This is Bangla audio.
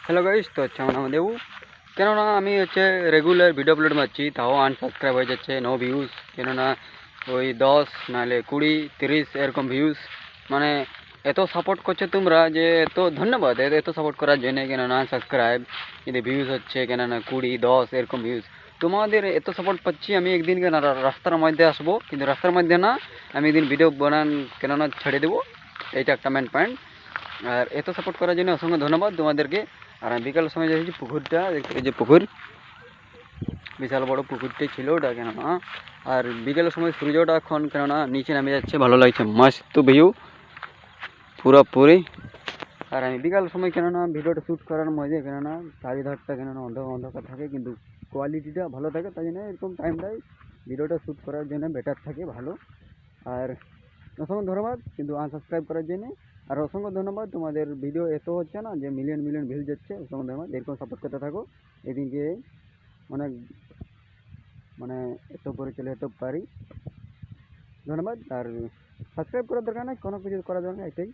হ্যালো গাইস, তো হচ্ছে আমার নাম দেবু। কেননা আমি হচ্ছে রেগুলার ভিডিও আপলোড মারছি, তাও আনসাবস্ক্রাইব হয়ে যাচ্ছে, নো ভিউজ। কেননা ওই 10 নাহলে 20 30 এরকম ভিউজ। মানে এত সাপোর্ট করছে তোমরা, যে এত ধন্যবাদ এত সাপোর্ট করার জন্য। কেননা সাবস্ক্রাইব কিন্তু ভিউজ হচ্ছে কেননা 20 10 এরকম ভিউজ। তোমাদের এত সাপোর্ট পাচ্ছি, আমি একদিন কেন রাস্তার মধ্যে আসবো, কিন্তু রাস্তার মধ্যে না, আমি একদিন ভিডিও বানান কেননা ছেড়ে দেবো। এইটা একটা মেন পয়েন্ট। আর এত সাপোর্ট করার জন্য অসংখ্য ধন্যবাদ তোমাদেরকে। আর আমি বিকালের সময় দেখেছি পুকুরটা, এই যে পুকুর, বিশাল বড় পুকুরটাই ছিল ওটা কেননা। আর বিকেলের সময় সূর্যটা এখন কেননা নিচে নামে যাচ্ছে, ভালো লাগছে, মস্ত ভিউ পুরোপুরি। আর আমি বিকালের সময় কেননা ভিডিওটা শ্যুট করার মধ্যে কেননা চারিধারটা কেননা অন্ধকার থাকে, কিন্তু কোয়ালিটিটা ভালো থাকে, তাই জন্য এরকম টাইমটাই ভিডিওটা শ্যুট করার জন্য বেটার থাকে, ভালো। আর অসংখ্য ধন্যবাদ কিন্তু আনসাবস্ক্রাইব করার জন্য। আর অসংখ্য ধন্যবাদ, তোমাদের ভিডিও এত হচ্ছে না যে মিলিয়ন মিলিয়ন ভিউ যাচ্ছে। অসংখ্য ধন্যবাদ, এরকম সাপোর্ট করতে থাকো। এদিকে অনেক মানে এত করে চলে যেতে পারি। ধন্যবাদ। আর সাবস্ক্রাইব করার দরকার নেই, কোনো কিছু করার দরকার নেই, এটাই।